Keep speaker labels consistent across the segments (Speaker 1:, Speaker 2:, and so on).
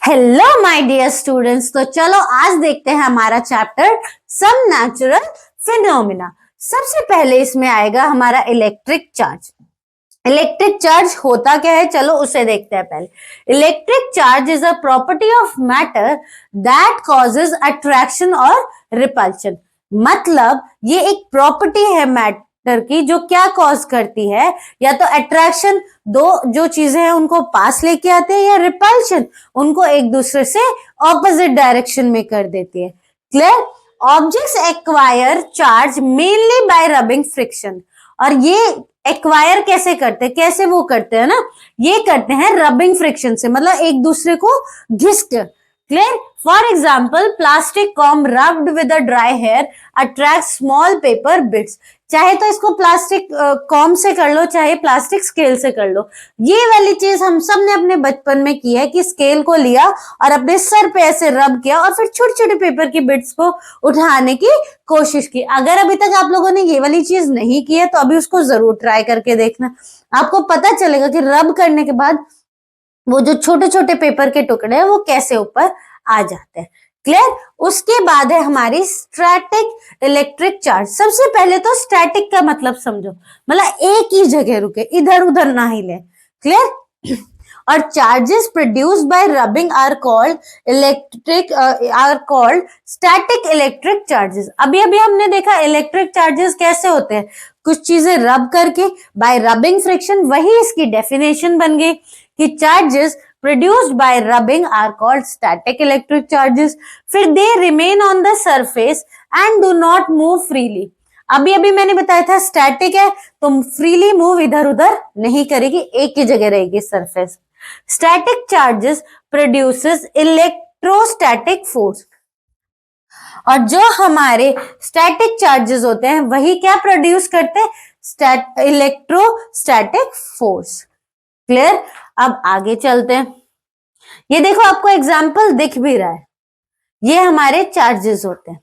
Speaker 1: Hello my dear students. तो चलो आज देखते हैं हमारा चैप्टर सम नेचुरल फिनोमिना। सबसे पहले इसमें आएगा हमारा इलेक्ट्रिक चार्ज। इलेक्ट्रिक चार्ज होता क्या है, चलो उसे देखते हैं पहले। Electric charge is a property of matter that causes attraction और रिपल्शन। मतलब ये एक प्रॉपर्टी है मैटर की जो क्या कॉज करती है, या तो अट्रैक्शन, दो जो चीजें हैं उनको पास लेके आते हैं, या रिपल्शन, उनको एक दूसरे से ऑपोजिट डायरेक्शन में कर देती है। Clear? Objects acquire charge mainly by rubbing friction. और ये एक्वायर कैसे करते हैं, कैसे वो करते हैं ना, ये करते हैं रबिंग फ्रिक्शन से, मतलब एक दूसरे को घिस। Clear? For example plastic comb rubbed with a dry hair attract small paper bits. चाहे तो इसको प्लास्टिक कॉम से कर लो, चाहे प्लास्टिक स्केल से कर लो। ये वाली चीज हम सब ने अपने बचपन में की है कि स्केल को लिया और अपने सर पे ऐसे रब किया और फिर छोटे छोटे पेपर की बिट्स को उठाने की कोशिश की। अगर अभी तक आप लोगों ने ये वाली चीज नहीं की है तो अभी उसको जरूर ट्राई करके देखना। आपको पता चलेगा कि रब करने के बाद वो जो छोटे छोटे पेपर के टुकड़े हैं वो कैसे ऊपर आ जाते हैं। क्लियर? उसके बाद है हमारी स्टैटिक इलेक्ट्रिक चार्ज। सबसे पहले तो स्टैटिक का मतलब समझो, मतलब एक ही जगह रुके, इधर उधर ना हिले। क्लियर? और charges produced by rubbing are called static electric charges. अभी अभी हमने देखा इलेक्ट्रिक चार्जेस कैसे होते हैं, कुछ चीजें रब करके बाय रबिंग फ्रिक्शन। वही इसकी डेफिनेशन बन गई कि charges produced by rubbing are called static electric charges. फिर they remain on the surface and do not move freely. अभी अभी मैंने बताया था स्टैटिक है तो फ्रीली मूव इधर उधर नहीं करेगी, एक ही जगह रहेगी surface. Static charges produces electrostatic force. और जो हमारे स्टैटिक चार्जेस होते हैं वही क्या प्रोड्यूस करते हैं, इलेक्ट्रोस्टैटिक फोर्स। क्लियर? अब आगे चलते हैं। ये देखो आपको एग्जाम्पल दिख भी रहा है, ये हमारे चार्जेस होते हैं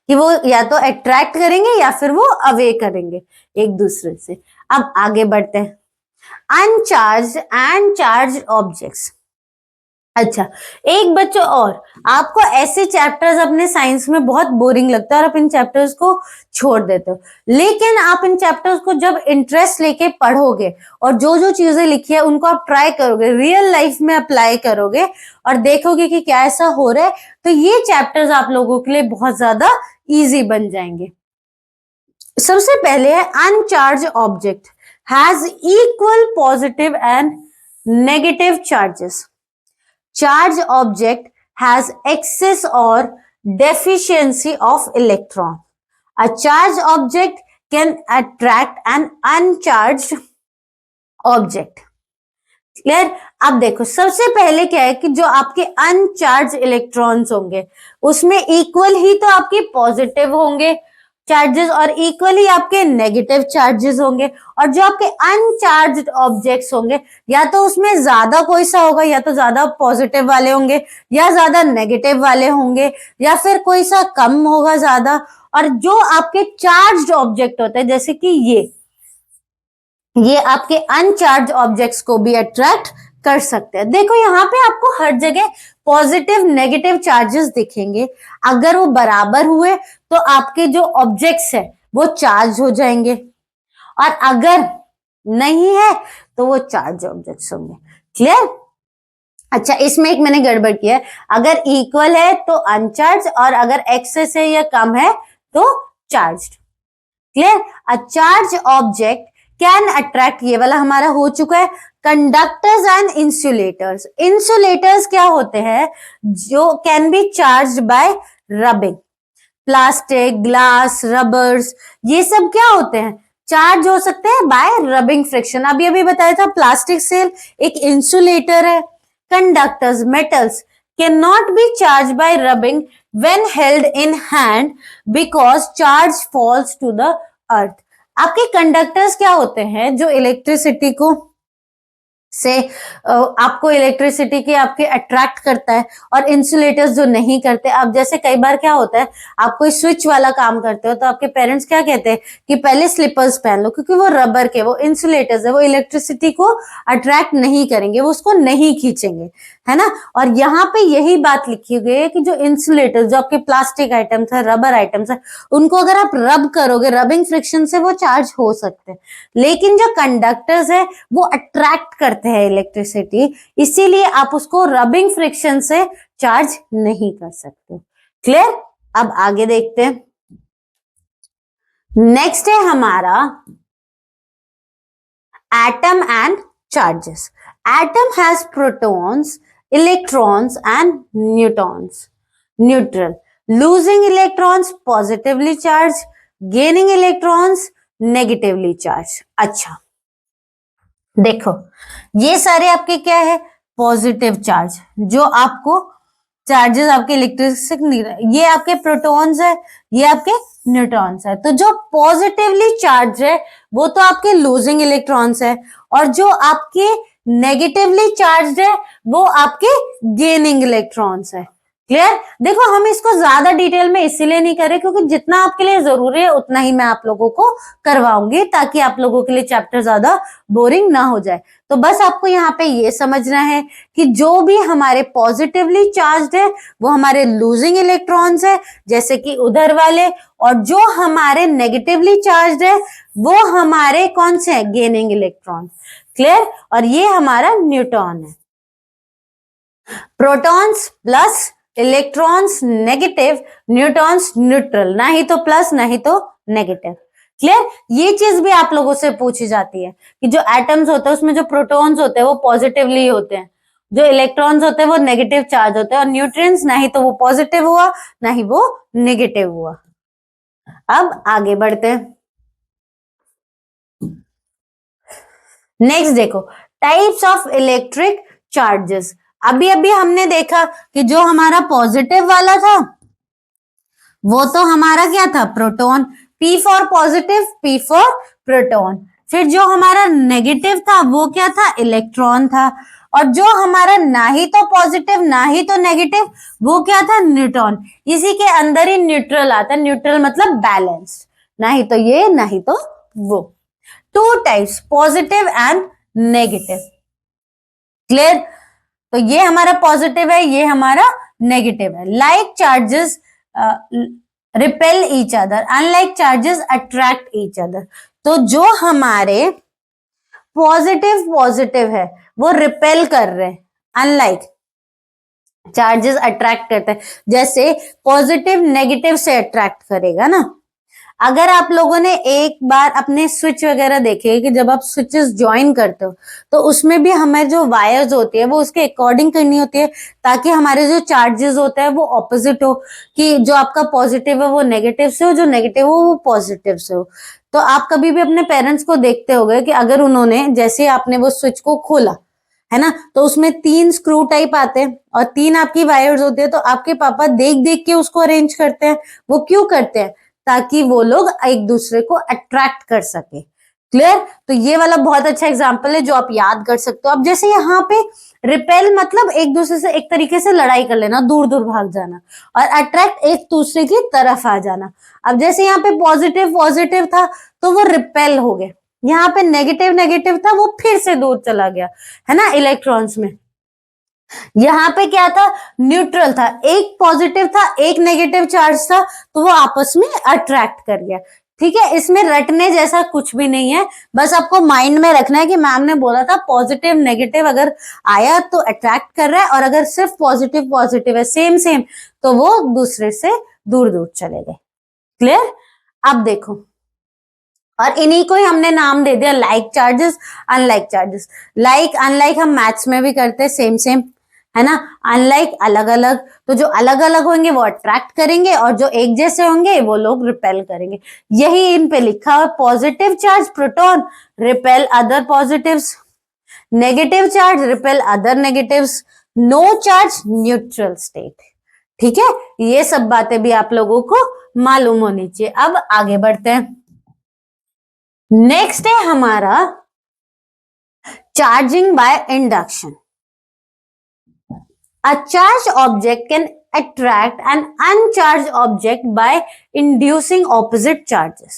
Speaker 1: कि वो या तो अट्रैक्ट करेंगे या फिर वो अवे करेंगे एक दूसरे से। अब आगे बढ़ते हैं। अनचार्ज एंड चार्ज ऑब्जेक्ट्स। अच्छा, एक बच्चों और आपको ऐसे चैप्टर्स अपने साइंस में बहुत बोरिंग लगता है और आप इन चैप्टर्स को छोड़ देते हो, लेकिन आप इन चैप्टर्स को जब इंटरेस्ट लेके पढ़ोगे और जो जो चीजें लिखी है उनको आप ट्राई करोगे, रियल लाइफ में अप्लाई करोगे और देखोगे कि क्या ऐसा हो रहा है, तो ये चैप्टर्स आप लोगों के लिए बहुत ज्यादा इजी बन जाएंगे। सबसे पहले है अनचार्ज object has equal positive and negative charges. Charged object has excess or deficiency of electron. A charged object can attract an uncharged object. Clear? अब देखो सबसे पहले क्या है कि जो आपके अनचार्ज इलेक्ट्रॉन्स होंगे उसमें इक्वल ही तो आपके पॉजिटिव होंगे चार्जेस और इक्वली आपके नेगेटिव चार्जेस होंगे। और जो आपके अनचार्ज्ड ऑब्जेक्ट्स होंगे या तो उसमें ज्यादा कोई सा होगा, या तो ज्यादा पॉजिटिव वाले होंगे या ज्यादा नेगेटिव वाले होंगे, या फिर कोई सा कम होगा ज्यादा। और जो आपके चार्ज्ड ऑब्जेक्ट होते हैं जैसे कि ये आपके अनचार्ज ऑब्जेक्ट्स को भी अट्रैक्ट कर सकते हैं। देखो यहाँ पे आपको हर जगह पॉजिटिव नेगेटिव चार्जेस दिखेंगे। अगर वो बराबर हुए तो आपके जो ऑब्जेक्ट्स है वो चार्ज हो जाएंगे, और अगर नहीं है तो वो चार्ज ऑब्जेक्ट्स होंगे। क्लियर? अच्छा, इसमें एक मैंने गड़बड़ किया है, अगर इक्वल है तो अनचार्ज और अगर एक्सेस है या कम है तो charge. Clear? A charge object can attract, ये वाला हमारा हो चुका है। Conductors and insulators. इंसुलेटर्स क्या होते हैं, जो can be charge by rubbing. Plastic, glass, rubbers, ये सब क्या होते हैं, चार्ज हो सकते हैं बाय रबिंग फ्रिक्शन। अभी अभी बताया था प्लास्टिक सेल एक इंसुलेटर है। Conductors, metals can not be charge by rubbing when held in hand because charge falls to the earth. आपके कंडक्टर्स क्या होते हैं, जो इलेक्ट्रिसिटी को से आपको इलेक्ट्रिसिटी की आपके अट्रैक्ट करता है, और इंसुलेटर्स जो नहीं करते। अब जैसे कई बार क्या होता है, आप कोई स्विच वाला काम करते हो तो आपके पेरेंट्स क्या कहते हैं कि पहले स्लीपर्स पहन लो, क्योंकि वो रबर के, वो इंसुलेटर्स है, वो इलेक्ट्रिसिटी को अट्रैक्ट नहीं करेंगे, वो उसको नहीं खींचेंगे, है ना। और यहाँ पे यही बात लिखी गई है कि जो इंसुलेटर्स, जो आपके प्लास्टिक आइटम्स है, रबर आइटम्स है, उनको अगर आप रब करोगे, रबिंग फ्रिक्शन से वो चार्ज हो सकते हैं। लेकिन जो कंडक्टर्स है वो अट्रैक्ट करते हैं इलेक्ट्रिसिटी, इसीलिए आप उसको रबिंग फ्रिक्शन से चार्ज नहीं कर सकते। क्लियर? अब आगे देखते हैं। नेक्स्ट है हमारा atom and charges. Atom has protons, electrons and neutrons. Neutral, losing electrons positively charge, gaining electrons negatively charge. अच्छा देखो, ये सारे आपके क्या है, पॉजिटिव चार्ज, जो आपको चार्जेस आपके इलेक्ट्रिसिटी, ये आपके प्रोटॉन्स है, ये आपके न्यूट्रॉन्स है। तो जो पॉजिटिवली चार्ज है वो तो आपके लूजिंग इलेक्ट्रॉन्स है, और जो आपके नेगेटिवली चार्ज है वो आपके गेनिंग इलेक्ट्रॉन्स है। क्लियर? देखो, हम इसको ज्यादा डिटेल में इसीलिए नहीं कर रहे क्योंकि जितना आपके लिए जरूरी है उतना ही मैं आप लोगों को करवाऊंगी, ताकि आप लोगों के लिए चैप्टर ज्यादा बोरिंग ना हो जाए। तो बस आपको यहाँ पे ये समझना है कि जो भी हमारे पॉजिटिवली चार्ज है वो हमारे लूजिंग इलेक्ट्रॉन्स है, जैसे कि उधर वाले, और जो हमारे नेगेटिवली चार्ज है वो हमारे कौन से हैं, गेनिंग इलेक्ट्रॉन। क्लियर? और ये हमारा न्यूट्रॉन है। Protons plus, electrons negative, neutrons neutral, ना ही तो प्लस ना ही तो नेगेटिव। क्लियर? ये चीज भी आप लोगों से पूछी जाती है कि जो एटम्स होते हैं उसमें जो प्रोटॉन्स होते हैं वो पॉजिटिवली होते हैं, जो इलेक्ट्रॉन्स होते हैं वो नेगेटिव चार्ज होते हैं, और न्यूट्रिएंट्स ना ही तो वो पॉजिटिव हुआ ना ही वो नेगेटिव हुआ। अब आगे बढ़ते हैं। नेक्स्ट देखो, टाइप्स ऑफ इलेक्ट्रिक चार्जेस। अभी अभी हमने देखा कि जो हमारा पॉजिटिव वाला था वो तो हमारा क्या था, proton, P for positive, P for proton. फिर जो हमारा नेगेटिव था वो क्या था, इलेक्ट्रॉन था, और जो हमारा ना ही तो पॉजिटिव ना ही तो नेगेटिव वो क्या था, न्यूट्रॉन। इसी के अंदर ही न्यूट्रल आता है, न्यूट्रल मतलब बैलेंस्ड, ना ही तो ये ना ही तो वो। Two types, positive and negative. Clear? तो ये हमारा पॉजिटिव है, ये हमारा नेगेटिव है। Like charges repel each other, unlike charges attract each other. तो जो हमारे पॉजिटिव है वो रिपेल कर रहे हैं, अनलाइक चार्जेस अट्रैक्ट करते हैं। जैसे पॉजिटिव नेगेटिव से अट्रैक्ट करेगा ना। अगर आप लोगों ने एक बार अपने स्विच वगैरह देखे कि जब आप स्विचेस ज्वाइन करते हो तो उसमें भी हमें जो वायर्स होती है वो उसके अकॉर्डिंग करनी होती है, ताकि हमारे जो चार्जेस होते हैं वो ऑपोजिट हो, कि जो आपका पॉजिटिव है वो नेगेटिव से हो, जो नेगेटिव हो वो पॉजिटिव से हो। तो आप कभी भी अपने पेरेंट्स को देखते होंगे कि अगर उन्होंने, जैसे आपने वो स्विच को खोला है ना, तो उसमें 3 स्क्रू टाइप आते हैं और 3 आपकी वायर्स होती है, तो आपके पापा देख देख के उसको अरेंज करते हैं। वो क्यों करते हैं? ताकि वो लोग एक दूसरे को अट्रैक्ट कर सके। क्लियर? तो ये वाला बहुत अच्छा एग्जांपल है जो आप याद कर सकते हो। अब जैसे यहाँ पे रिपेल मतलब एक दूसरे से एक तरीके से लड़ाई कर लेना, दूर दूर भाग जाना, और अट्रैक्ट एक दूसरे की तरफ आ जाना। अब जैसे यहाँ पे पॉजिटिव था तो वो रिपेल हो गए, यहाँ पे नेगेटिव था वो फिर से दूर चला गया, है ना, इलेक्ट्रॉन्स में। यहाँ पे क्या था, न्यूट्रल था, एक पॉजिटिव था एक नेगेटिव चार्ज था, तो वो आपस में अट्रैक्ट कर गया। ठीक है, इसमें रटने जैसा कुछ भी नहीं है, बस आपको माइंड में रखना है कि मैम ने बोला था पॉजिटिव नेगेटिव अगर आया तो अट्रैक्ट कर रहा है, और अगर सिर्फ पॉजिटिव है सेम तो वो दूसरे से दूर दूर चले गए। क्लियर? अब देखो, और इन्हीं को ही हमने नाम दे दिया like charges, unlike charges. Like unlike हम मैथ्स में भी करते हैं, सेम है ना। अनलाइक अलग अलग, तो जो अलग अलग होंगे वो अट्रैक्ट करेंगे, और जो एक जैसे होंगे वो लोग रिपेल करेंगे। यही इन पे लिखा हुआ, positive charge proton repel other positives, negative charge repel other negatives, no charge neutral state. ठीक है, ये सब बातें भी आप लोगों को मालूम होनी चाहिए। अब आगे बढ़ते हैं। नेक्स्ट है हमारा Charging by induction. A charged object can attract an uncharged object by inducing opposite charges.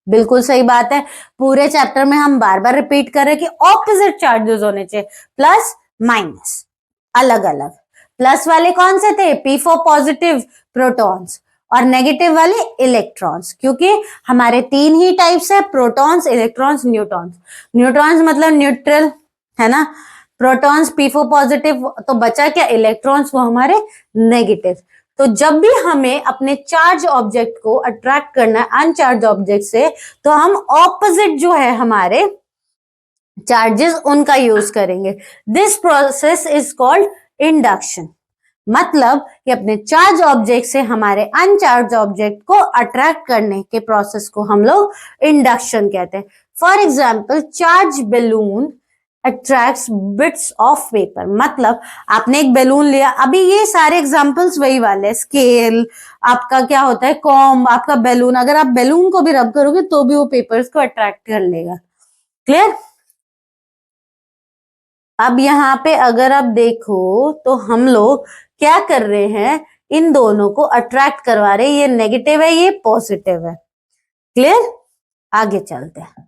Speaker 1: बिल्कुल सही बात है, पूरे चैप्टर में हम बार बार रिपीट कर रहे हैं कि ऑपोजिट चार्जेस होने चाहिए, प्लस माइनस अलग अलग। प्लस वाले कौन से थे? P फॉर पॉजिटिव प्रोटॉन्स और नेगेटिव वाले इलेक्ट्रॉन्स, क्योंकि हमारे तीन ही टाइप्स है, प्रोटॉन्स, इलेक्ट्रॉन्स, न्यूट्रॉन्स। न्यूट्रॉन्स मतलब न्यूट्रल है ना, प्रोटॉन्स P फॉर पॉजिटिव, तो बचा क्या? इलेक्ट्रॉन्स, वो हमारे नेगेटिव। तो जब भी हमें अपने चार्ज ऑब्जेक्ट को अट्रैक्ट करना है अनचार्ज ऑब्जेक्ट से, तो हम ऑपोजिट जो है हमारे चार्जेस उनका यूज करेंगे। This process is called induction. मतलब कि अपने चार्ज ऑब्जेक्ट से हमारे अनचार्ज ऑब्जेक्ट को अट्रैक्ट करने के प्रोसेस को हम लोग इंडक्शन कहते हैं। For example, charge balloon attracts bits of paper. मतलब आपने एक बैलून लिया, अभी ये सारे एग्जांपल्स वही वाले, स्केल, आपका क्या होता है कॉम्ब, आपका बैलून, अगर आप बैलून को भी रब करोगे तो भी वो पेपर्स को अट्रैक्ट कर लेगा। क्लियर? अब यहाँ पे अगर आप देखो तो हम लोग क्या कर रहे हैं, इन दोनों को अट्रैक्ट करवा रहे हैं, ये नेगेटिव है, ये पॉजिटिव है। क्लियर? आगे चलते हैं।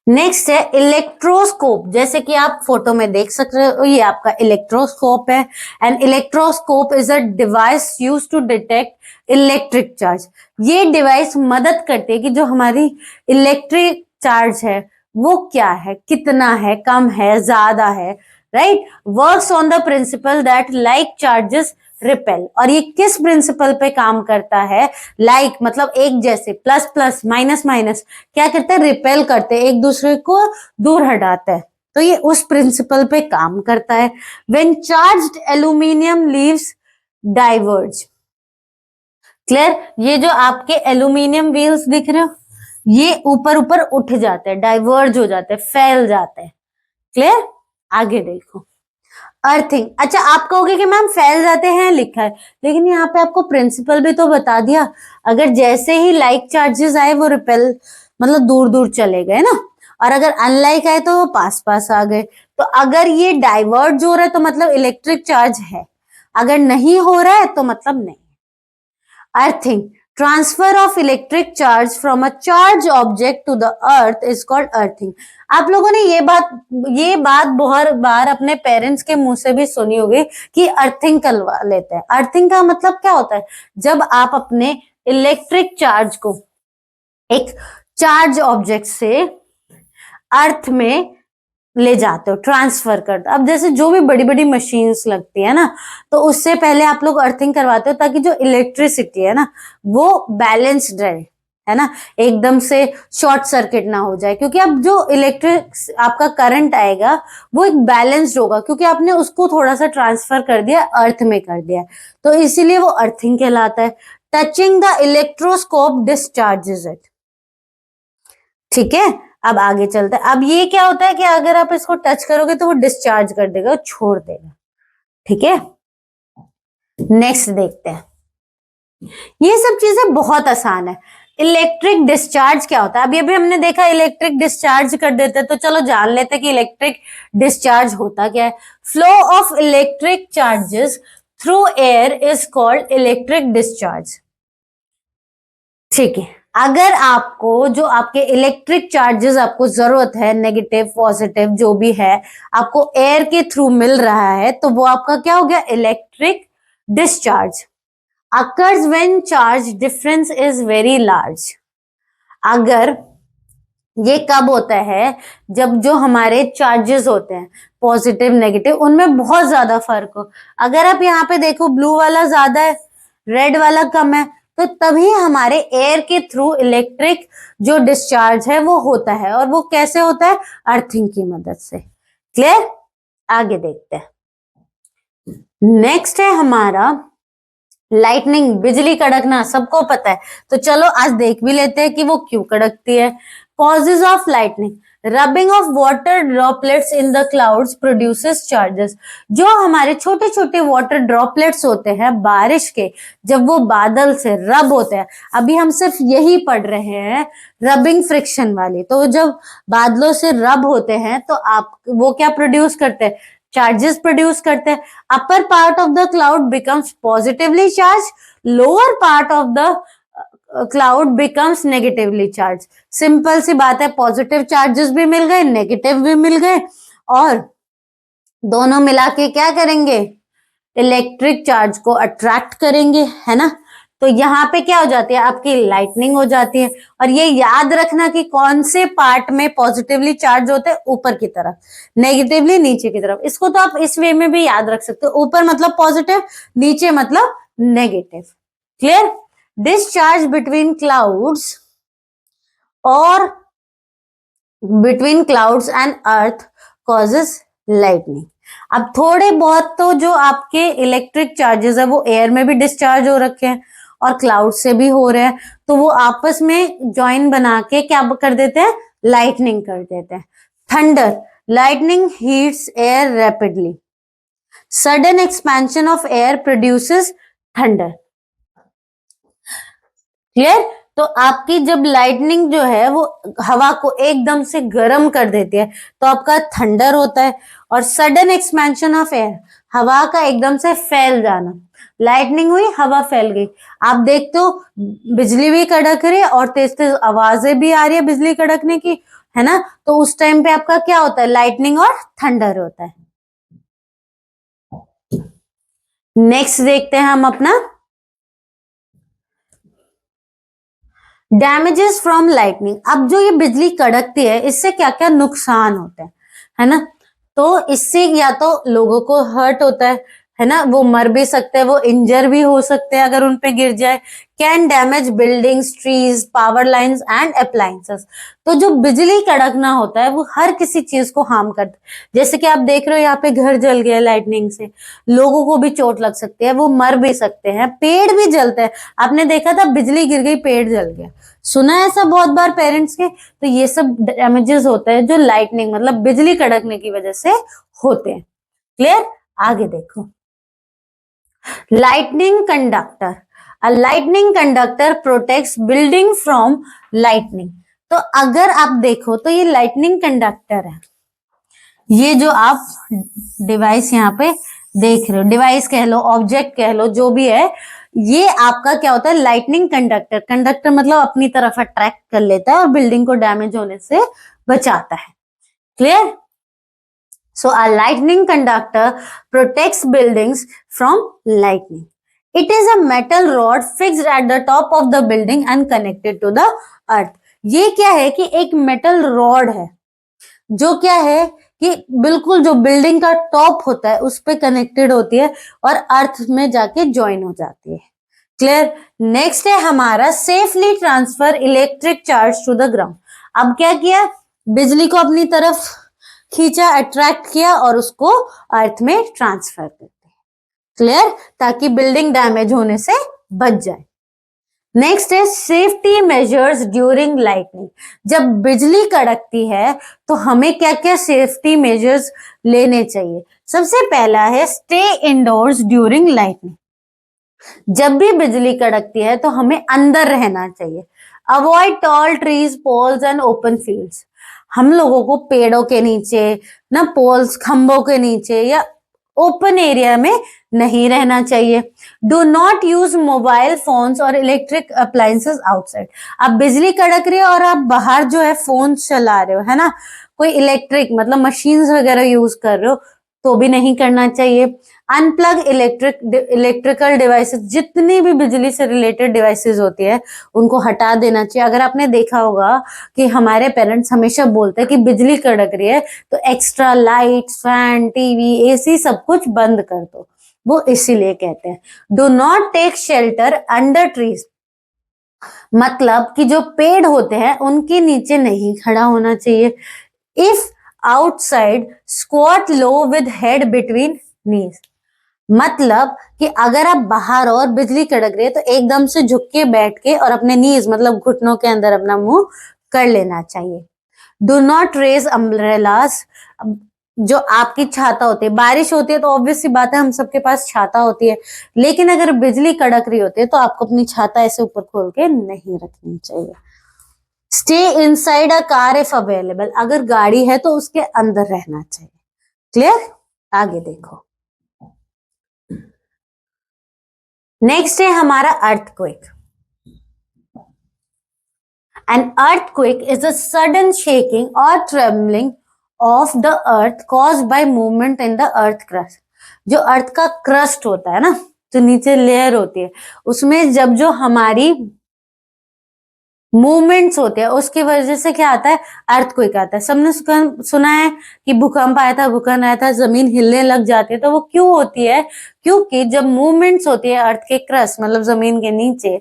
Speaker 1: नेक्स्ट है इलेक्ट्रोस्कोप। जैसे कि आप फोटो में देख सकते हो, ये आपका इलेक्ट्रोस्कोप है। And electroscope is a device used to detect electric charge. ये डिवाइस मदद करती है कि जो हमारी इलेक्ट्रिक चार्ज है वो क्या है, कितना है, कम है, ज्यादा है, right. Works on the principal that like charges repel. और ये किस प्रिंसिपल पे काम करता है? लाइक मतलब एक जैसे, प्लस प्लस, माइनस माइनस, क्या करते हैं? रिपेल करते हैं, एक दूसरे को दूर हटाते हैं। तो ये उस प्रिंसिपल पे काम करता है। When charged aluminium leaves diverge. Clear? ये जो आपके एल्यूमिनियम व्हील्स दिख रहे हो, ये ऊपर ऊपर उठ जाते हैं, डाइवर्ज हो जाते हैं, फैल जाते हैं। क्लियर? आगे देखो, अर्थिंग। अच्छा, आप कहोगे कि मैम फैल जाते हैं लिखा है, लेकिन यहाँ पे आपको प्रिंसिपल भी तो बता दिया। अगर जैसे ही लाइक चार्जेस आए वो रिपेल मतलब दूर दूर चले गए ना, और अगर अनलाइक आए तो वो पास पास आ गए। तो अगर ये डाइवर्ज हो रहा है तो मतलब इलेक्ट्रिक चार्ज है, अगर नहीं हो रहा है तो मतलब नहीं। Earthing, transfer of electric charge from a charge object to the earth is called earthing. आप लोगों ने ये बात बहुत बार अपने पेरेंट्स के मुंह से भी सुनी होगी कि अर्थिंग करवा लेते हैं। अर्थिंग का मतलब क्या होता है? जब आप अपने इलेक्ट्रिक चार्ज को एक चार्ज ऑब्जेक्ट से अर्थ में ले जाते हो, ट्रांसफर करते हो। अब जैसे जो भी बड़ी बड़ी मशीन्स लगती है ना, तो उससे पहले आप लोग अर्थिंग करवाते हो ताकि जो इलेक्ट्रिसिटी है ना वो बैलेंस्ड रहे, है ना, एकदम से शॉर्ट सर्किट ना हो जाए। क्योंकि अब जो इलेक्ट्रिक आपका करंट आएगा वो एक बैलेंस्ड होगा, क्योंकि आपने उसको थोड़ा सा ट्रांसफर कर दिया, अर्थ में कर दिया, तो इसीलिए वो अर्थिंग कहलाता है। Touching the electroscope discharges it. ठीक है, अब आगे चलते हैं। अब ये क्या होता है कि अगर आप इसको टच करोगे तो वो डिस्चार्ज कर देगा, छोड़ देगा। ठीक है, नेक्स्ट देखते हैं। ये सब चीजें बहुत आसान है। इलेक्ट्रिक डिस्चार्ज क्या होता है? अभी अभी हमने देखा इलेक्ट्रिक डिस्चार्ज कर देते, तो चलो जान लेते कि इलेक्ट्रिक डिस्चार्ज होता क्या है। Flow of electric charges through air is called electric discharge. ठीक है, अगर आपको जो आपके इलेक्ट्रिक चार्जेस आपको जरूरत है, नेगेटिव पॉजिटिव जो भी है, आपको एयर के थ्रू मिल रहा है, तो वो आपका क्या हो गया? Electric discharge. Occurs when charge difference is very large. अगर ये कब होता है? जब जो हमारे चार्जेस होते हैं पॉजिटिव नेगेटिव, उनमें बहुत ज्यादा फर्क हो। अगर आप यहाँ पे देखो, ब्लू वाला ज्यादा है, रेड वाला कम है, तो तभी हमारे एयर के थ्रू इलेक्ट्रिक जो डिस्चार्ज है वो होता है। और वो कैसे होता है? अर्थिंग की मदद से। क्लियर? आगे देखते हैं। नेक्स्ट है हमारा लाइटनिंग, बिजली कड़कना, सबको पता है, तो चलो आज देख भी लेते हैं कि वो क्यों कड़कती है। Causes of lightning. Rubbing of water droplets in the clouds produces charges. जो हमारे छोटे छोटे वाटर ड्रॉपलेट्स होते हैं बारिश के, जब वो बादल से रब होते हैं, अभी हम सिर्फ यही पढ़ रहे हैं रबिंग फ्रिक्शन वाली, तो जब बादलों से रब होते हैं तो आप वो क्या प्रोड्यूस करते हैं, चार्जेस प्रोड्यूस करते हैं। Upper part of the cloud becomes positively charge, lower part of the cloud becomes negatively charge. Simple सी बात है, पॉजिटिव चार्जेस भी मिल गए, नेगेटिव भी मिल गए, और दोनों मिला के क्या करेंगे, इलेक्ट्रिक चार्ज को अट्रैक्ट करेंगे, है ना। तो यहाँ पे क्या हो जाती है, आपकी लाइटनिंग हो जाती है। और ये याद रखना कि कौन से पार्ट में पॉजिटिवली चार्ज होते हैं, ऊपर की तरफ, नेगेटिवली नीचे की तरफ। इसको तो आप इस वे में भी याद रख सकते हो, ऊपर मतलब पॉजिटिव, नीचे मतलब negative. Clear. Discharge between clouds or between clouds and earth causes lightning। अब थोड़े बहुत तो जो आपके इलेक्ट्रिक चार्जेस है वो एयर में भी डिस्चार्ज हो रखे हैं और क्लाउड से भी हो रहे हैं, तो वो आपस में ज्वाइन बना के क्या कर देते हैं, लाइटनिंग कर देते हैं। Thunder, lightning heats air rapidly, sudden expansion of air produces thunder। Clear. तो आपकी जब लाइटनिंग जो है वो हवा को एकदम से गर्म कर देती है तो आपका थंडर होता है, और सडन एक्सपेंशन ऑफ एयर, हवा का एकदम से फैल जाना। लाइटनिंग हुई, हवा फैल गई, आप देखते हो बिजली भी कड़क रही है और तेज तेज आवाजें भी आ रही है बिजली कड़कने की, है ना। तो उस टाइम पे आपका क्या होता है, लाइटनिंग और थंडर होता है। नेक्स्ट देखते हैं हम अपना डैमेजेस फ्रॉम लाइटनिंग। अब जो ये बिजली कड़कती है इससे क्या क्या नुकसान होते हैं, है ना। तो इससे या तो लोगों को हर्ट होता है ना, वो मर भी सकते हैं, वो इंजर भी हो सकते हैं अगर उन पे गिर जाए। Can damage buildings, trees, power lines and appliances. तो जो बिजली कड़कना होता है वो हर किसी चीज को हार्म करता है। जैसे कि आप देख रहे हो यहाँ पे घर जल गया लाइटनिंग से, लोगों को भी चोट लग सकती है, वो मर भी सकते हैं, पेड़ भी जलते हैं। आपने देखा था बिजली गिर गई पेड़ जल गया, सुना है ऐसा बहुत बार पेरेंट्स के। तो ये सब डैमेजेस होते हैं जो लाइटनिंग मतलब बिजली कड़कने की वजह से होते हैं। क्लियर। आगे देखो, lightning conductor। A lightning conductor protects building from lightning। तो अगर आप देखो तो ये लाइटनिंग कंडक्टर है, ये जो आप डिवाइस यहाँ पे देख रहे हो, डिवाइस कह लो, ऑब्जेक्ट कह लो, जो भी है, ये आपका क्या होता है, लाइटनिंग कंडक्टर। कंडक्टर मतलब अपनी तरफ अट्रैक्ट कर लेता है और बिल्डिंग को डैमेज होने से बचाता है। Clear. So a lightning conductor protects buildings from lightning. It is a metal rod fixed at the top of the building and connected to the earth। ये क्या है कि एक मेटल रॉड है जो क्या है कि बिल्कुल जो बिल्डिंग का टॉप होता है उस पे कनेक्टेड होती है और अर्थ में जाके ज्वाइन हो जाती है। क्लियर। नेक्स्ट है हमारा safely transfer electric charge to the ground. अब क्या किया, बिजली को अपनी तरफ खींचा, अट्रैक्ट किया और उसको अर्थ में ट्रांसफर करते हैं। क्लियर, ताकि बिल्डिंग डैमेज होने से बच जाए। नेक्स्ट है सेफ्टी मेजर्स ड्यूरिंग लाइटनिंग। जब बिजली कड़कती है तो हमें क्या क्या सेफ्टी मेजर्स लेने चाहिए। सबसे पहला है स्टे इंडोर्स ड्यूरिंग लाइटनिंग। जब भी बिजली कड़कती है तो हमें अंदर रहना चाहिए। Avoid tall trees, poles and open fields. हम लोगों को पेड़ों के नीचे ना, पोल्स, खंभों के नीचे या ओपन एरिया में नहीं रहना चाहिए। Do not use mobile phones और इलेक्ट्रिक अप्लायंसेस आउटसाइड। अब बिजली कड़क रही है और आप बाहर जो है फोन चला रहे हो, है ना, कोई इलेक्ट्रिक मतलब मशीन्स वगैरह यूज कर रहे हो तो भी नहीं करना चाहिए। अनप्लग इलेक्ट्रिकल डिवाइसेस, जितनी भी बिजली से रिलेटेड डिवाइसेस होती है उनको हटा देना चाहिए। अगर आपने देखा होगा कि हमारे पेरेंट्स हमेशा बोलते हैं कि बिजली कड़क रही है तो extra light, fan, TV, AC सब कुछ बंद कर दो, वो इसीलिए कहते हैं। Do not take shelter under trees. मतलब कि जो पेड़ होते हैं उनके नीचे नहीं खड़ा होना चाहिए। If outside squat low with head between knees. मतलब कि अगर आप बाहर और बिजली कड़क रही है तो एकदम से झुक के बैठ के और अपने नीज मतलब घुटनों के अंदर अपना मुंह कर लेना चाहिए। Do not raise umbrellas. जो आपकी छाता होती है, बारिश होती है तो ऑब्वियस सी बात है हम सबके पास छाता होती है, लेकिन अगर बिजली कड़क रही होती है तो आपको अपनी छाता ऐसे ऊपर खोल के नहीं रखनी चाहिए। Stay inside a car if available, अगर गाड़ी है तो उसके अंदर रहना चाहिए। क्लियर? आगे देखो, नेक्स्ट है हमारा earthquake. An earthquake is a sudden shaking or trembling of the earth caused by movement in the earth crust। जो अर्थ का क्रस्ट होता है ना, जो नीचे लेयर होती है, उसमें जब जो हमारी मूवमेंट्स होते हैं उसकी वजह से क्या आता है, अर्थक्वेक आता है। सबने सुना है कि भूकंप आया था, जमीन हिलने लग जाती है, तो वो क्यों होती है? क्योंकि जब मूवमेंट्स होती है अर्थ के क्रस्ट मतलब जमीन के नीचे,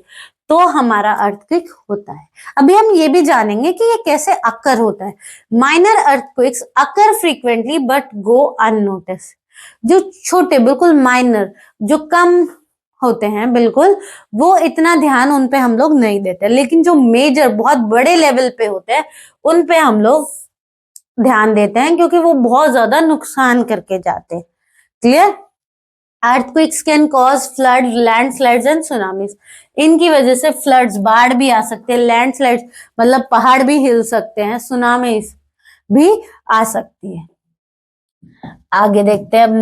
Speaker 1: तो हमारा अर्थक्वेक होता है। अभी हम ये भी जानेंगे कि ये कैसे अकर होता है। Minor earthquakes occur frequently but go unnoticed. जो छोटे बिल्कुल माइनर, जो कम होते हैं बिल्कुल, वो इतना ध्यान उन पे हम लोग नहीं देते, लेकिन जो मेजर बहुत बड़े लेवल पे होते हैं उन पे हम लोग ध्यान देते हैं, क्योंकि वो बहुत ज्यादा नुकसान करके जाते हैं। Clear? Earthquakes can cause flood, landslides and tsunamis. इनकी वजह से फ्लड्स, बाढ़ भी आ सकते हैं, लैंडस्लाइड्स मतलब पहाड़ भी हिल सकते हैं, सुनामीज भी आ सकती है। आगे देखते हैं अब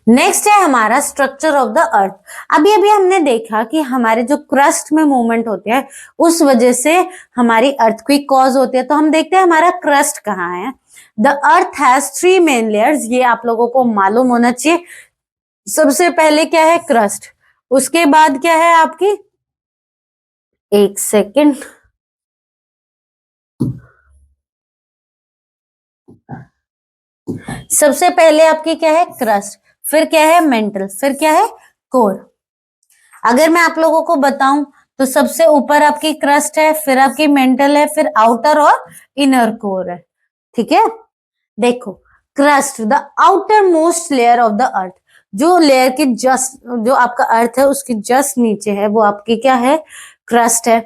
Speaker 1: नेक्स्ट है हमारा स्ट्रक्चर ऑफ द अर्थ। अभी अभी हमने देखा कि हमारे जो क्रस्ट में मूवमेंट होते हैं उस वजह से हमारी अर्थक्वेक कॉज होती है। तो हम देखते हैं हमारा क्रस्ट कहाँ है। The earth has 3 main layers, ये आप लोगों को मालूम होना चाहिए। सबसे पहले क्या है? क्रस्ट। उसके बाद क्या है आपकी, एक सेकेंड, सबसे पहले आपकी क्या है? क्रस्ट, फिर क्या है? मेंटल, फिर क्या है? कोर। अगर मैं आप लोगों को बताऊं तो सबसे ऊपर आपकी क्रस्ट है, फिर आपकी मेंटल है, फिर आउटर और इनर कोर है। ठीक है? देखो, crust the outer most layer of the earth, जो लेयर के जस्ट, जो आपका अर्थ है उसके जस्ट नीचे है, वो आपकी क्या है? क्रस्ट है।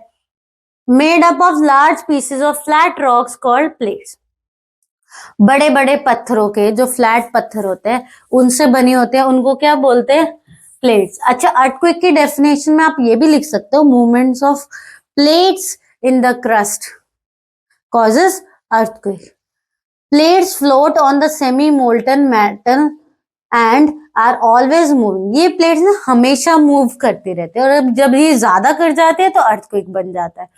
Speaker 1: Made up of large pieces of flat rocks called plates. बड़े बड़े पत्थरों के, जो फ्लैट पत्थर होते हैं उनसे बने होते हैं, उनको क्या बोलते हैं? प्लेट्स। अच्छा, अर्थक्वेक की डेफिनेशन में आप ये भी लिख सकते हो, movements of plates in the crust causes earthquake. Plates float on the semi molten metal and are always moving. ये प्लेट्स ना हमेशा मूव करती रहती है, और जब ये ज्यादा कर जाते हैं तो अर्थक्वेक बन जाता है।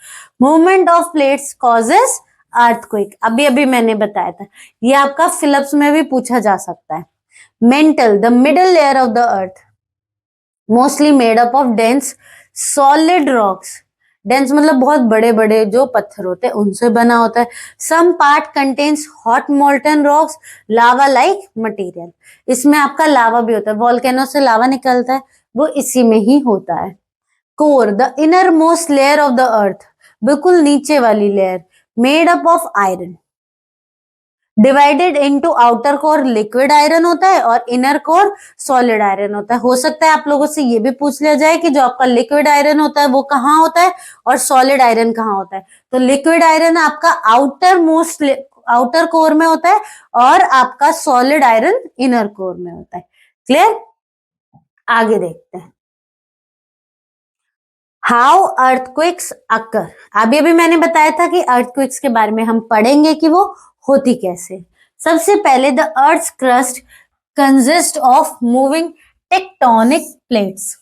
Speaker 1: Movement of plates causes earthquake, अभी अभी मैंने बताया था, ये आपका फिलिप्स में भी पूछा जा सकता है। Mental, the middle layer of the earth mostly made up of dense solid rocks. Dense मतलब बहुत बड़े बड़े जो पत्थर होते हैं उनसे बना होता है। Some part contains hot molten rocks, lava like material. इसमें आपका लावा भी होता है, वॉल्केनो से लावा निकलता है, वो इसी में ही होता है। Core, the inner most layer of the earth, बिल्कुल नीचे वाली layer, made up of iron. Divided into outer core liquid iron होता है और इनर कोर सॉलिड आयरन होता है। हो सकता है आप लोगों से ये भी पूछ लिया जाए कि जो आपका लिक्विड आयरन होता है वो कहाँ होता है और सॉलिड आयरन कहाँ होता है। तो लिक्विड आयरन आपका आउटर कोर में होता है और आपका सॉलिड आयरन इनर कोर में होता है। क्लियर? आगे देखते हैं, हाउ अर्थक्वेक्स अकर। अभी अभी मैंने बताया था कि अर्थक्वेक्स के बारे में हम पढ़ेंगे कि वो होती कैसे। सबसे पहले the earth crust consist of moving tectonic plates.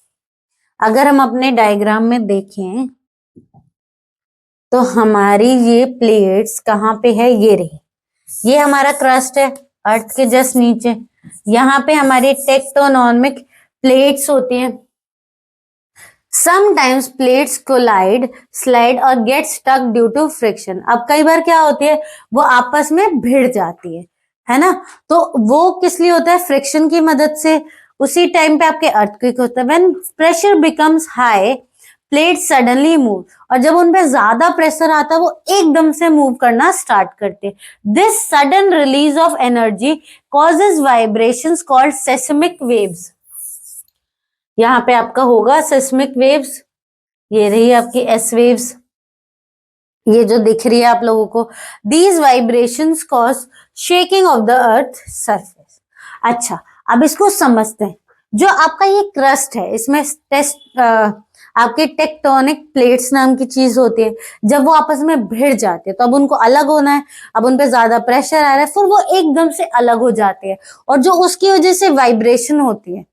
Speaker 1: अगर हम अपने डायग्राम में देखें तो हमारी ये प्लेट्स कहाँ पे है? ये रही, ये हमारा क्रस्ट है अर्थ के जस्ट नीचे। यहाँ पे हमारी टेक्टोनॉमिक प्लेट्स होती हैं। Sometimes plates collide, slide और get stuck due to friction। अब कई बार क्या होती है, वो आपस में भिड़ जाती है ना? तो वो किस लिए होता है? फ्रिक्शन की मदद से। उसी टाइम पे आपके अर्थक्वेक होता है। When pressure becomes high, plates suddenly move, और जब उन पे ज्यादा प्रेशर आता है वो एकदम से मूव करना स्टार्ट करते हैं। This sudden release of energy causes vibrations called seismic waves. यहाँ पे आपका होगा सेस्मिक वेव्स, ये रही आपकी एस वेव्स। ये जो दिख रही है आप लोगों को, these vibrations cause shaking of the earth surface. अच्छा, अब इसको समझते हैं। जो आपका ये क्रस्ट है, इसमें आपके टेक्टोनिक प्लेट्स नाम की चीज होती है। जब वो आपस में भिड़ जाते हैं तो अब उनको अलग होना है, अब उन पे ज्यादा प्रेशर आ रहा है, फिर वो एकदम से अलग हो जाते हैं, और जो उसकी वजह से वाइब्रेशन होती है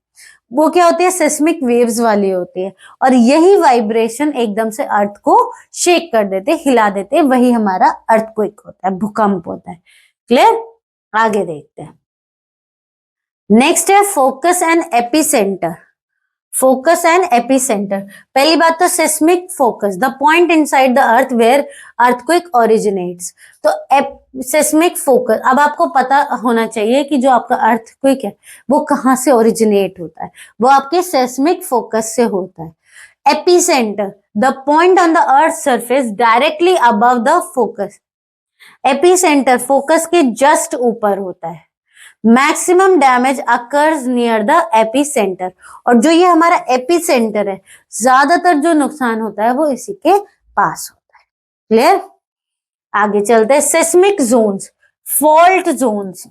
Speaker 1: वो क्या होती है, सिस्मिक वेव्स वाली होती है। और यही वाइब्रेशन एकदम से अर्थ को शेक कर देते, हिला देते, वही हमारा अर्थक्वेक होता है, भूकंप होता है। क्लियर? आगे देखते हैं। नेक्स्ट है focus and epicentre. Focus and epicentre. पहली बात तो seismic focus, the point inside the earth where earthquake originates. तो सिस्मिक फोकस, अब आपको पता होना चाहिए कि जो आपका अर्थक्वेक है वो कहाँ से ओरिजिनेट होता है, वो आपके सिस्मिक फोकस से होता है। Epicentre, the point on the earth surface directly above the focus. Epicentre focus के जस्ट ऊपर होता है। Maximum damage occurs near the epicentre, और जो ये हमारा एपिसेंटर है, ज्यादातर जो नुकसान होता है वो इसी के पास होता है। क्लियर? आगे चलते हैं। Seismic zones, fault zones,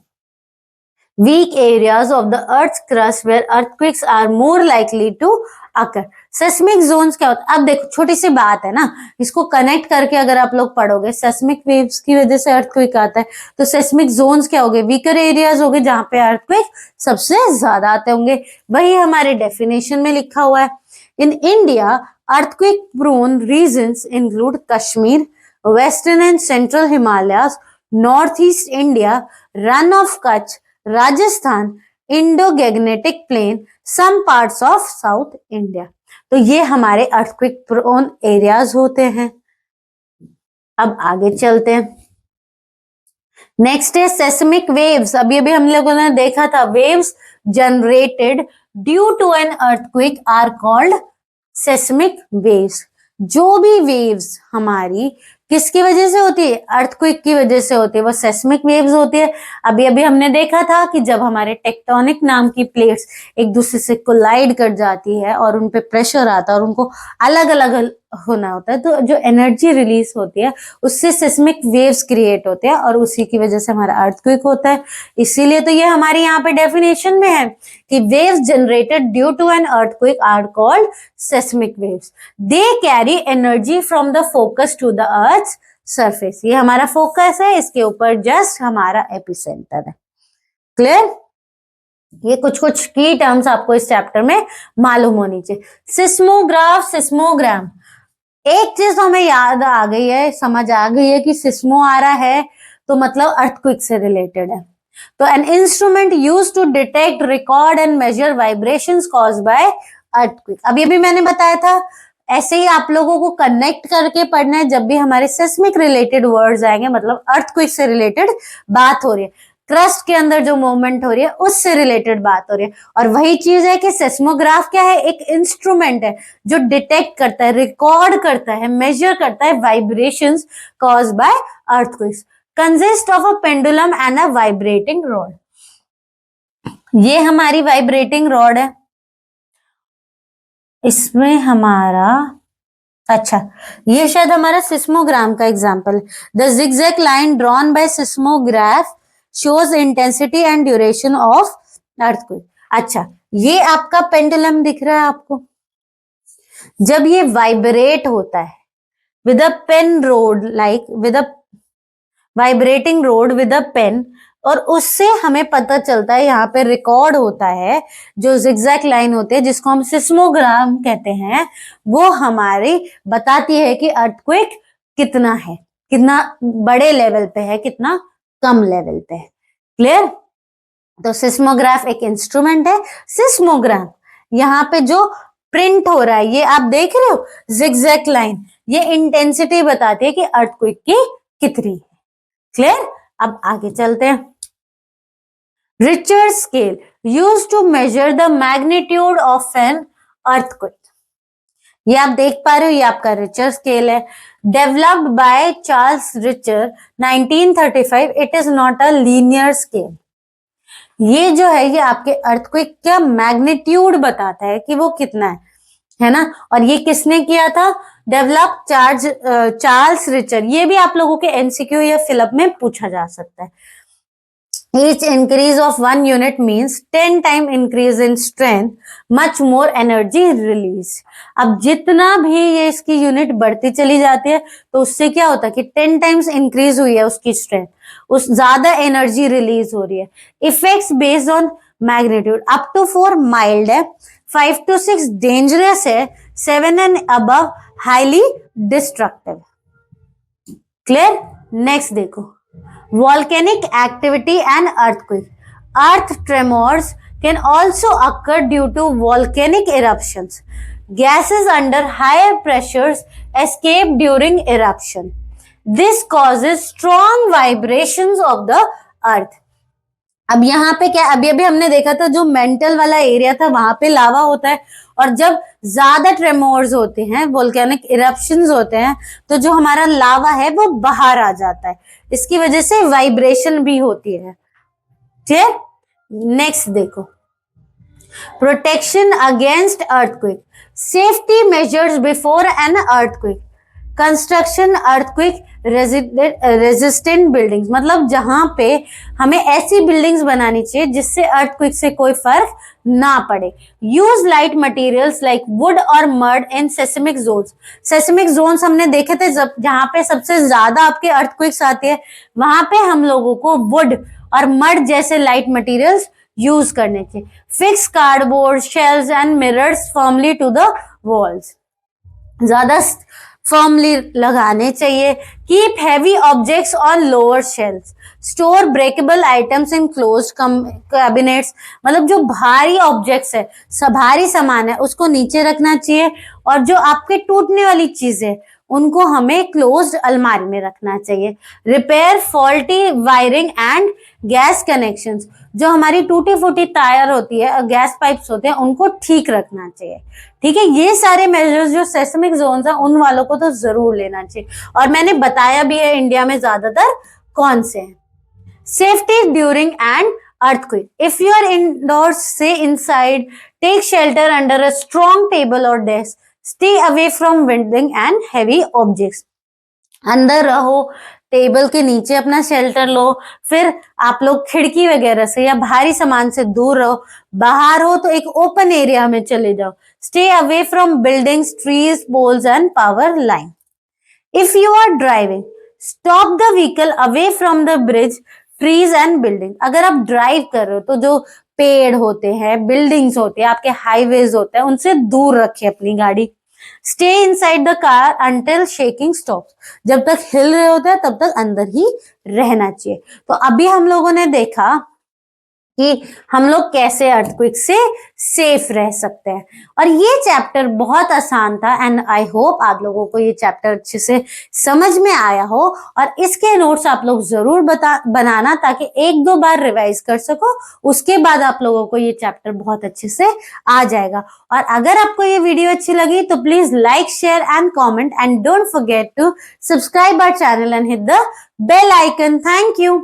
Speaker 1: weak areas of the earth's crust where earthquakes are more likely to occur। Seismic zones क्या होता है? अब देखो, छोटी सी बात है ना, इसको कनेक्ट करके अगर आप लोग पढ़ोगे, सेस्मिक वेव्स की वजह से अर्थक्वेक आता है, तो सेस्मिक जोन्स क्या होंगे? वीकर एरियाज होंगे जहां पे अर्थक्वेक सबसे ज्यादा आते होंगे। वही हमारे डेफिनेशन में लिखा हुआ है। In India earthquake prone regions include Kashmir, western and central Himalayas, north east India, Rann of Kutch, Rajasthan, Indo Gangetic plain, some parts of south India. तो ये हमारे अर्थक्वेक प्रोन एरियाज होते हैं। अब आगे चलते हैं। नेक्स्ट है सेस्मिक वेव्स। अभी अभी हम लोगों ने देखा था, waves generated due to an earthquake are called seismic waves. जो भी वेव्स हमारी किसकी वजह से होती है? अर्थक्वेक की वजह से होती है, वो सेस्मिक वेव्स होती है। अभी अभी हमने देखा था कि जब हमारे टेक्टोनिक नाम की प्लेट्स एक दूसरे से कोलाइड कर जाती है और उन पे प्रेशर आता है और उनको अलग अलग होना होता है, तो जो एनर्जी रिलीज होती है उससे सिस्मिक वेव्स क्रिएट होते हैं, और उसी की वजह से हमारा अर्थक्वेक होता है। इसीलिए तो ये हमारे यहाँ पे डेफिनेशन में है कि waves generated due to an earthquake are called seismic waves. They carry energy from the focus to the earth surface. ये हमारा फोकस है, इसके ऊपर जस्ट हमारा एपिसेंटर है। क्लियर? ये कुछ कुछ की टर्म्स आपको इस चैप्टर में मालूम होनी चाहिए। सिस्मोग्राफ, सिस्मोग्राम, एक चीज तो हमें याद आ गई है, समझ आ गई है कि सिस्मो आ रहा है तो मतलब अर्थक्वेक से रिलेटेड है। तो an instrument use to detect, record and measure vibrations caused by earthquake. अभी अभी मैंने बताया था, ऐसे ही आप लोगों को कनेक्ट करके पढ़ना है। जब भी हमारे सिस्मिक रिलेटेड वर्ड्स आएंगे, मतलब अर्थक्वेक से रिलेटेड बात हो रही है, क्रस्ट के अंदर जो मूवमेंट हो रही है उससे रिलेटेड बात हो रही है। और वही चीज है कि सेस्मोग्राफ क्या है? एक इंस्ट्रूमेंट है जो डिटेक्ट करता है, रिकॉर्ड करता है, मेजर करता है vibrations caused bye earthquakes. Consist of a pendulum and a vibrating rod. ये हमारी वाइब्रेटिंग रॉड है, इसमें हमारा, अच्छा, ये शायद हमारा सिस्मोग्राम का एग्जाम्पल है। The zigzag line drawn by seismograph shows intensity and duration of earthquake. अच्छा, ये आपका पेंडुलम दिख रहा है आपको, जब ये वाइब्रेट होता है with a pen rod, like with a vibrating rod with a pen, और उससे हमें पता चलता है, यहाँ पे रिकॉर्ड होता है, जो जिगजैग लाइन होती है जिसको हम सिस्मोग्राम कहते हैं, वो हमारी बताती है कि अर्थक्वेक कितना है, कितना बड़े लेवल पे है, कितना कम लेवल पे है। क्लियर? तो सिस्मोग्राफ एक इंस्ट्रूमेंट है। सिस्मोग्राम, यहाँ पे जो प्रिंट हो रहा है, ये आप देख रहे हो जिगजैग लाइन, ये इंटेंसिटी बताती है कि अर्थक्वेक की कितनी है। क्लियर? अब आगे चलते हैं। Richard scale used to measure the magnitude of an earthquake. ये आप देख पा रहे हो, ये आपका रिचर्ड स्केल है, developed by Charles Richter 1935। It is not a linear scale. ये जो है, ये आपके अर्थक्वेक का मैग्नीट्यूड बताता है कि वो कितना है। है ना। और ये किसने किया था, डेवलप चार्ल्स रिचर। ये भी आप लोगों के एमसीक्यू या फिलअप में पूछा जा सकता है। Each increase of 1 unit means 10 time increase in strength, much more energy release. अब जितना भी ये इसकी यूनिट बढ़ती चली जाती है तो उससे क्या होता है कि 10 टाइम्स इंक्रीज हुई है उसकी स्ट्रेंथ, उस ज्यादा एनर्जी रिलीज हो रही है। Effects based on magnitude, up to 4 mild है, 5 to 6 डेंजरस है, 7 and above highly destructive. Clear. Next देखो, volcanic activity and earthquake. Earth tremors can also occur due to volcanic eruptions. Gases under higher pressures escape during eruption. This causes strong vibrations of the earth. अब यहाँ पे क्या, अभी अभी हमने देखा था जो मेंटल वाला एरिया था वहां पे लावा होता है, और जब ज्यादा ट्रेमोर्स होते हैं, वोल्केनिक इरप्शंस होते हैं, तो जो हमारा लावा है वो बाहर आ जाता है, इसकी वजह से वाइब्रेशन भी होती है। ठीक। नेक्स्ट देखो, protection against earthquake, safety measures before an earthquake, construction earthquake resistant buildings, मतलब जहां पे हमें ऐसी बिल्डिंग्स बनानी चाहिए जिससे अर्थक्वेक से कोई फर्क ना पड़े। Use light materials like would और मड इन सेस्मिक जोन्स। सेस्मिक जोन्स हमने देखे थे, जहां पे सबसे ज्यादा आपके अर्थक्वेक्स आते हैं, वहां पे हम लोगों को वुड और मड जैसे लाइट मटेरियल्स यूज करने चाहिए। Fix cardboard shelves and mirrors firmly to the walls, ज्यादा फर्मली लगाने चाहिए। Keep heavy objects on lower shelves, store breakable items in closed cabinets, मतलब जो भारी ऑब्जेक्ट्स है, भारी सामान है, उसको नीचे रखना चाहिए, और जो आपके टूटने वाली चीज है उनको हमें क्लोज्ड अलमारी में रखना चाहिए। Repair faulty wiring and gas connections, जो हमारी टूटी फूटी तार होती है, गैस पाइप्स होते हैं, उनको ठीक रखना चाहिए। ठीक है, ये सारे मेजर्स जो सेस्मिक जोन्स हैं उन वालों को तो जरूर लेना चाहिए, और मैंने बताया भी है इंडिया में ज्यादातर कौन से हैं। Safety during and earthquake, if you are indoors, stay inside, take shelter under a strong table or desk, stay away from winding and heavy objects. अंदर रहो, टेबल के नीचे अपना शेल्टर लो, फिर आप लोग खिड़की वगैरह से या भारी सामान से दूर रहो, बाहर हो तो एक ओपन एरिया में चले जाओ। Stay away from buildings, trees, poles and power line. If you are driving, stop the vehicle away from the bridge, trees and building. अगर आप ड्राइव कर रहे हो तो जो पेड़ होते हैं, बिल्डिंग्स होते हैं, आपके हाईवेज होते हैं, उनसे दूर रखें अपनी गाड़ी। Stay inside the car until shaking stops, जब तक हिल रहे होते हैं तब तक अंदर ही रहना चाहिए। तो अभी हम लोगों ने देखा कि हम लोग कैसे अर्थक्वेक से सेफ रह सकते हैं, और ये चैप्टर बहुत आसान था, एंड आई होप आप लोगों को ये चैप्टर अच्छे से समझ में आया हो, और इसके नोट्स आप लोग जरूर बनाना ताकि एक दो बार रिवाइज कर सको, उसके बाद आप लोगों को ये चैप्टर बहुत अच्छे से आ जाएगा। और अगर आपको ये वीडियो अच्छी लगी तो please like, share and comment, and don't forget to subscribe our channel and hit the bell icon. Thank you.